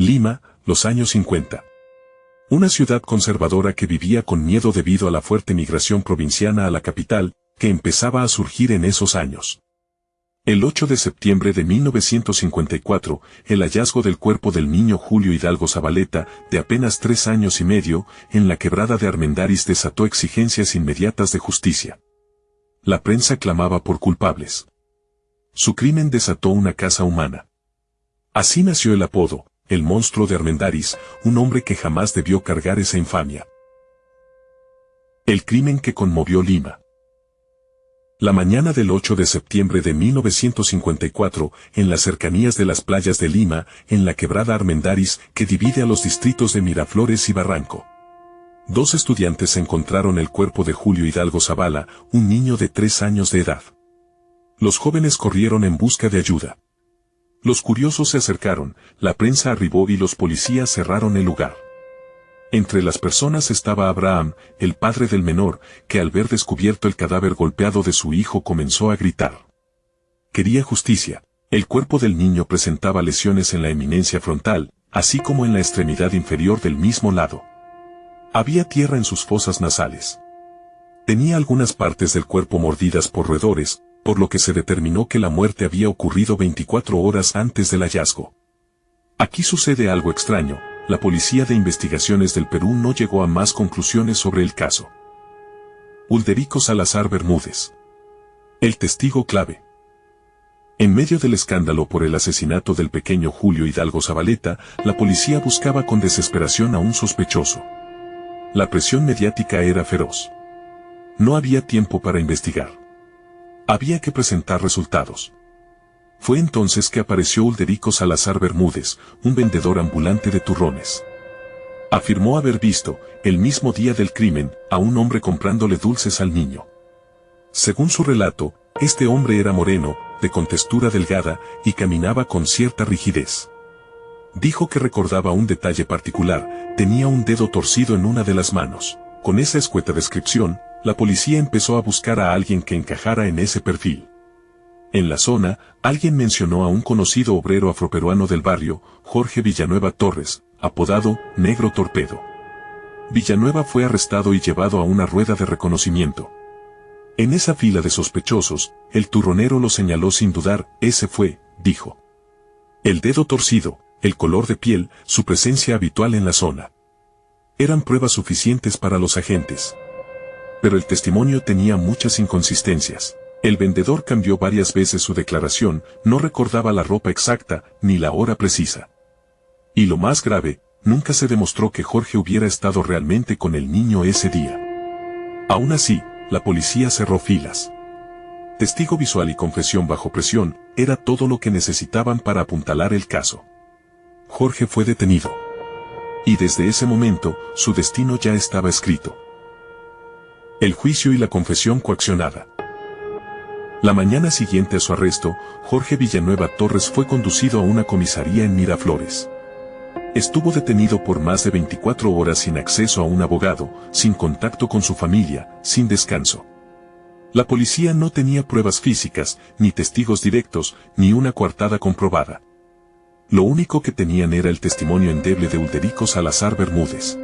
Lima, los años 50. Una ciudad conservadora que vivía con miedo debido a la fuerte migración provinciana a la capital, que empezaba a surgir en esos años. El 8 de septiembre de 1954, el hallazgo del cuerpo del niño Julio Hidalgo Zabaleta, de apenas 3 años y medio, en la quebrada de Armendáriz desató exigencias inmediatas de justicia. La prensa clamaba por culpables. Su crimen desató una caza humana. Así nació el apodo, el monstruo de Armendáriz, un hombre que jamás debió cargar esa infamia. El crimen que conmovió Lima. La mañana del 8 de septiembre de 1954, en las cercanías de las playas de Lima, en la quebrada Armendáriz que divide a los distritos de Miraflores y Barranco. 2 estudiantes encontraron el cuerpo de Julio Hidalgo Zavala, un niño de 3 años de edad. Los jóvenes corrieron en busca de ayuda. Los curiosos se acercaron, la prensa arribó y los policías cerraron el lugar. Entre las personas estaba Abraham, el padre del menor, que al ver descubierto el cadáver golpeado de su hijo comenzó a gritar. Quería justicia. El cuerpo del niño presentaba lesiones en la eminencia frontal, así como en la extremidad inferior del mismo lado. Había tierra en sus fosas nasales. Tenía algunas partes del cuerpo mordidas por roedores, por lo que se determinó que la muerte había ocurrido 24 horas antes del hallazgo. Aquí sucede algo extraño. La Policía de Investigaciones del Perú no llegó a más conclusiones sobre el caso. Ulderico Salazar Bermúdez. El testigo clave. En medio del escándalo por el asesinato del pequeño Julio Hidalgo Zabaleta, la policía buscaba con desesperación a un sospechoso. La presión mediática era feroz. No había tiempo para investigar. Había que presentar resultados. Fue entonces que apareció Ulderico Salazar Bermúdez, un vendedor ambulante de turrones. Afirmó haber visto, el mismo día del crimen, a un hombre comprándole dulces al niño. Según su relato, este hombre era moreno, de contextura delgada, y caminaba con cierta rigidez. Dijo que recordaba un detalle particular, tenía un dedo torcido en una de las manos. Con esa escueta descripción, la policía empezó a buscar a alguien que encajara en ese perfil. En la zona, alguien mencionó a un conocido obrero afroperuano del barrio, Jorge Villanueva Torres, apodado Negro Torpedo. Villanueva fue arrestado y llevado a una rueda de reconocimiento. En esa fila de sospechosos, el turronero lo señaló sin dudar, ese fue, dijo. El dedo torcido, el color de piel, su presencia habitual en la zona. Eran pruebas suficientes para los agentes. Pero el testimonio tenía muchas inconsistencias. El vendedor cambió varias veces su declaración, no recordaba la ropa exacta, ni la hora precisa. Y lo más grave, nunca se demostró que Jorge hubiera estado realmente con el niño ese día. Aún así, la policía cerró filas. Testigo visual y confesión bajo presión, era todo lo que necesitaban para apuntalar el caso. Jorge fue detenido. Y desde ese momento, su destino ya estaba escrito. El juicio y la confesión coaccionada. La mañana siguiente a su arresto, Jorge Villanueva Torres fue conducido a una comisaría en Miraflores. Estuvo detenido por más de 24 horas sin acceso a un abogado, sin contacto con su familia, sin descanso. La policía no tenía pruebas físicas, ni testigos directos, ni una coartada comprobada. Lo único que tenían era el testimonio endeble de Ulderico Salazar Bermúdez.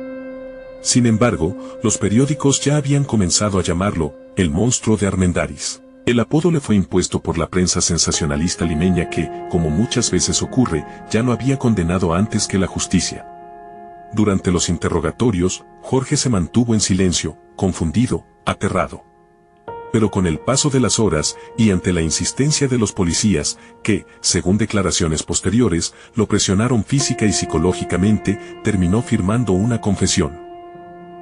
Sin embargo, los periódicos ya habían comenzado a llamarlo, el monstruo de Armendáriz. El apodo le fue impuesto por la prensa sensacionalista limeña que, como muchas veces ocurre, ya lo había condenado antes que la justicia. Durante los interrogatorios, Jorge se mantuvo en silencio, confundido, aterrado. Pero con el paso de las horas, y ante la insistencia de los policías, que, según declaraciones posteriores, lo presionaron física y psicológicamente, terminó firmando una confesión.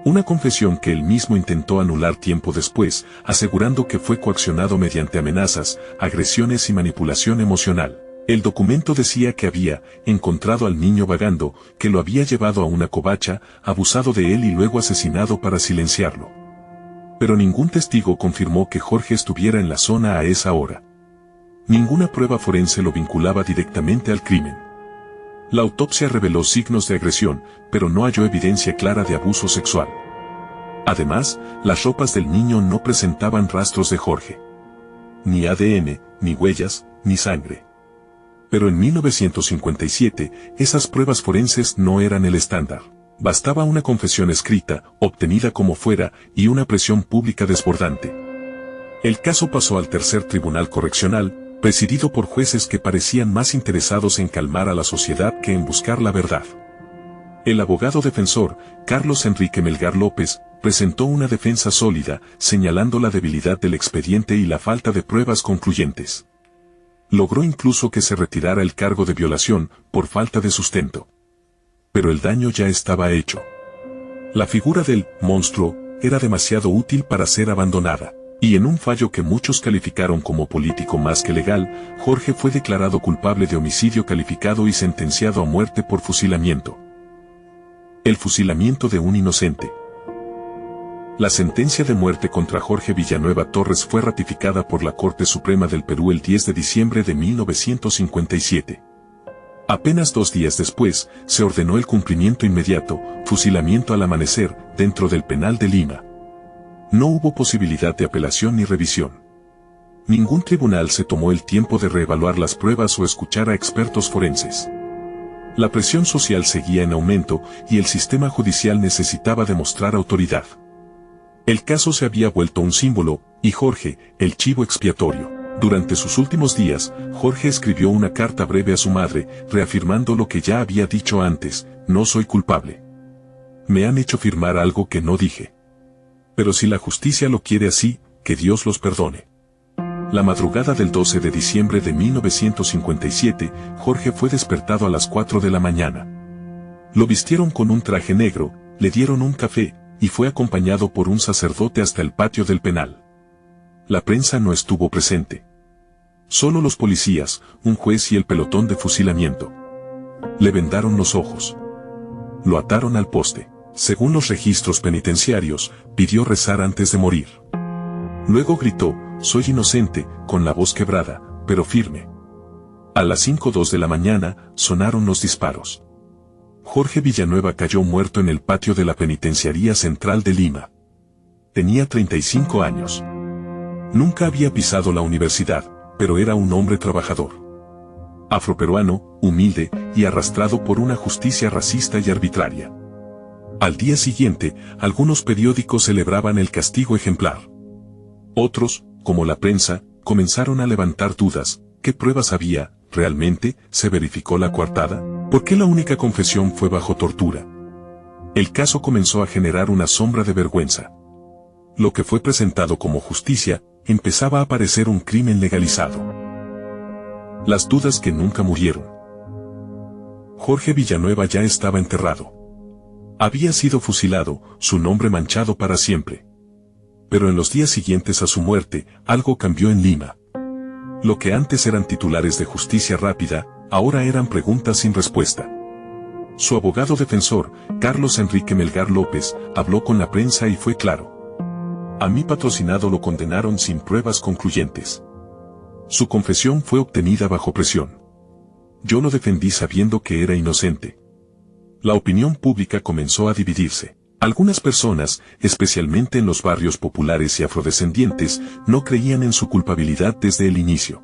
Una confesión que él mismo intentó anular tiempo después, asegurando que fue coaccionado mediante amenazas, agresiones y manipulación emocional. El documento decía que había encontrado al niño vagando, que lo había llevado a una covacha, abusado de él y luego asesinado para silenciarlo. Pero ningún testigo confirmó que Jorge estuviera en la zona a esa hora. Ninguna prueba forense lo vinculaba directamente al crimen. La autopsia reveló signos de agresión, pero no halló evidencia clara de abuso sexual. Además, las ropas del niño no presentaban rastros de Jorge. Ni ADN, ni huellas, ni sangre. Pero en 1957, esas pruebas forenses no eran el estándar. Bastaba una confesión escrita, obtenida como fuera, y una presión pública desbordante. El caso pasó al tercer tribunal correccional, presidido por jueces que parecían más interesados en calmar a la sociedad que en buscar la verdad. El abogado defensor, Carlos Enrique Melgar López, presentó una defensa sólida, señalando la debilidad del expediente y la falta de pruebas concluyentes. Logró incluso que se retirara el cargo de violación, por falta de sustento. Pero el daño ya estaba hecho. La figura del monstruo era demasiado útil para ser abandonada, y en un fallo que muchos calificaron como político más que legal, Jorge fue declarado culpable de homicidio calificado y sentenciado a muerte por fusilamiento. El fusilamiento de un inocente. La sentencia de muerte contra Jorge Villanueva Torres fue ratificada por la Corte Suprema del Perú el 10 de diciembre de 1957. Apenas 2 días después, se ordenó el cumplimiento inmediato, fusilamiento al amanecer, dentro del penal de Lima. No hubo posibilidad de apelación ni revisión. Ningún tribunal se tomó el tiempo de reevaluar las pruebas o escuchar a expertos forenses. La presión social seguía en aumento y el sistema judicial necesitaba demostrar autoridad. El caso se había vuelto un símbolo, y Jorge, el chivo expiatorio. Durante sus últimos días, Jorge escribió una carta breve a su madre, reafirmando lo que ya había dicho antes: no soy culpable. Me han hecho firmar algo que no dije. Pero si la justicia lo quiere así, que Dios los perdone. La madrugada del 12 de diciembre de 1957, Jorge fue despertado a las 4 de la mañana. Lo vistieron con un traje negro, le dieron un café, y fue acompañado por un sacerdote hasta el patio del penal. La prensa no estuvo presente. Solo los policías, un juez y el pelotón de fusilamiento. Le vendaron los ojos. Lo ataron al poste. Según los registros penitenciarios, pidió rezar antes de morir. Luego gritó: soy inocente, con la voz quebrada, pero firme. A las 5:02 de la mañana, sonaron los disparos. Jorge Villanueva cayó muerto en el patio de la Penitenciaría Central de Lima. Tenía 35 años. Nunca había pisado la universidad, pero era un hombre trabajador. Afroperuano, humilde y arrastrado por una justicia racista y arbitraria. Al día siguiente, algunos periódicos celebraban el castigo ejemplar. Otros, como la prensa, comenzaron a levantar dudas. ¿Qué pruebas había? ¿Realmente se verificó la coartada? ¿Por qué la única confesión fue bajo tortura? El caso comenzó a generar una sombra de vergüenza. Lo que fue presentado como justicia, empezaba a parecer un crimen legalizado. Las dudas que nunca murieron. Jorge Villanueva ya estaba enterrado. Había sido fusilado, su nombre manchado para siempre. Pero en los días siguientes a su muerte, algo cambió en Lima. Lo que antes eran titulares de justicia rápida, ahora eran preguntas sin respuesta. Su abogado defensor, Carlos Enrique Melgar López, habló con la prensa y fue claro. A mi patrocinado lo condenaron sin pruebas concluyentes. Su confesión fue obtenida bajo presión. Yo lo defendí sabiendo que era inocente. La opinión pública comenzó a dividirse. Algunas personas, especialmente en los barrios populares y afrodescendientes, no creían en su culpabilidad desde el inicio.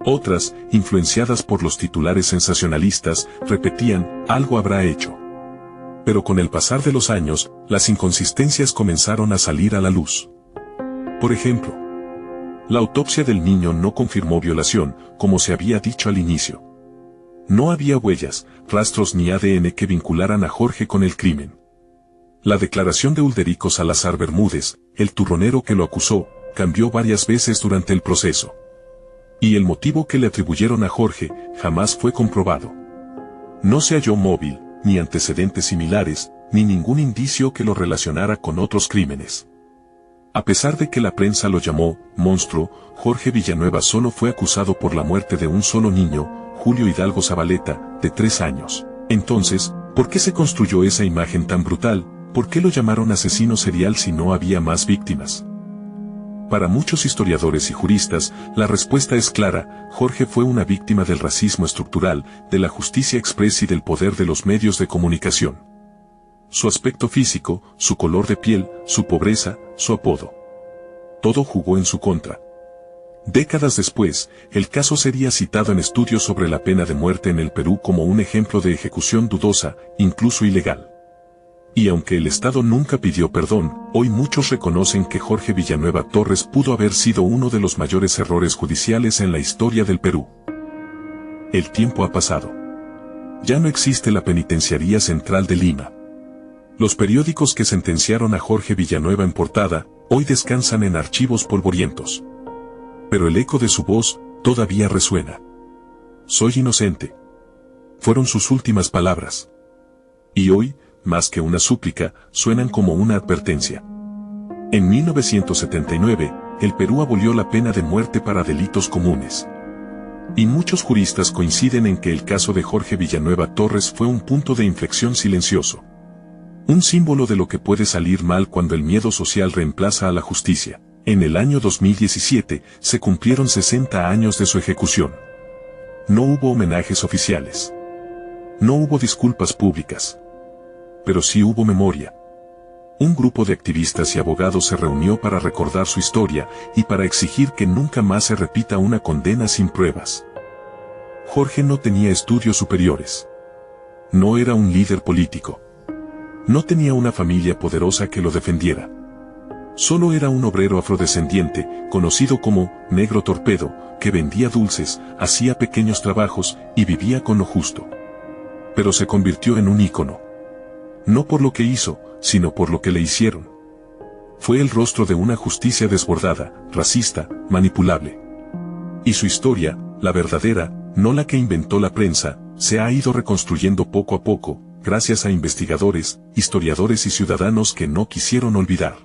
Otras, influenciadas por los titulares sensacionalistas, repetían: algo habrá hecho. Pero con el pasar de los años, las inconsistencias comenzaron a salir a la luz. Por ejemplo, la autopsia del niño no confirmó violación, como se había dicho al inicio. No había huellas, rastros ni ADN que vincularan a Jorge con el crimen. La declaración de Ulderico Salazar Bermúdez, el turronero que lo acusó, cambió varias veces durante el proceso. Y el motivo que le atribuyeron a Jorge jamás fue comprobado. No se halló móvil, ni antecedentes similares, ni ningún indicio que lo relacionara con otros crímenes. A pesar de que la prensa lo llamó monstruo, Jorge Villanueva solo fue acusado por la muerte de un solo niño, Julio Hidalgo Zabaleta, de 3 años. Entonces, ¿por qué se construyó esa imagen tan brutal? ¿Por qué lo llamaron asesino serial si no había más víctimas? Para muchos historiadores y juristas, la respuesta es clara: Jorge fue una víctima del racismo estructural, de la justicia express y del poder de los medios de comunicación. Su aspecto físico, su color de piel, su pobreza, su apodo. Todo jugó en su contra. Décadas después, el caso sería citado en estudios sobre la pena de muerte en el Perú como un ejemplo de ejecución dudosa, incluso ilegal. Y aunque el Estado nunca pidió perdón, hoy muchos reconocen que Jorge Villanueva Torres pudo haber sido uno de los mayores errores judiciales en la historia del Perú. El tiempo ha pasado. Ya no existe la Penitenciaría Central de Lima. Los periódicos que sentenciaron a Jorge Villanueva en portada, hoy descansan en archivos polvorientos. Pero el eco de su voz todavía resuena. Soy inocente. Fueron sus últimas palabras. Y hoy, más que una súplica, suenan como una advertencia. En 1979, el Perú abolió la pena de muerte para delitos comunes. Y muchos juristas coinciden en que el caso de Jorge Villanueva Torres fue un punto de inflexión silencioso. Un símbolo de lo que puede salir mal cuando el miedo social reemplaza a la justicia. En el año 2017, se cumplieron 60 años de su ejecución. No hubo homenajes oficiales. No hubo disculpas públicas. Pero sí hubo memoria. Un grupo de activistas y abogados se reunió para recordar su historia y para exigir que nunca más se repita una condena sin pruebas. Jorge no tenía estudios superiores. No era un líder político. No tenía una familia poderosa que lo defendiera. Solo era un obrero afrodescendiente, conocido como Negro Torpedo, que vendía dulces, hacía pequeños trabajos y vivía con lo justo. Pero se convirtió en un ícono. No por lo que hizo, sino por lo que le hicieron. Fue el rostro de una justicia desbordada, racista, manipulable. Y su historia, la verdadera, no la que inventó la prensa, se ha ido reconstruyendo poco a poco, gracias a investigadores, historiadores y ciudadanos que no quisieron olvidar.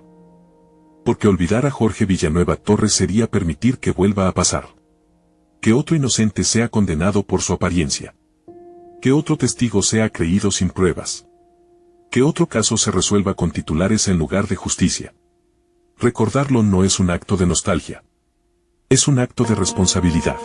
Porque olvidar a Jorge Villanueva Torres sería permitir que vuelva a pasar. Que otro inocente sea condenado por su apariencia. Que otro testigo sea creído sin pruebas. Que otro caso se resuelva con titulares en lugar de justicia. Recordarlo no es un acto de nostalgia. Es un acto de responsabilidad.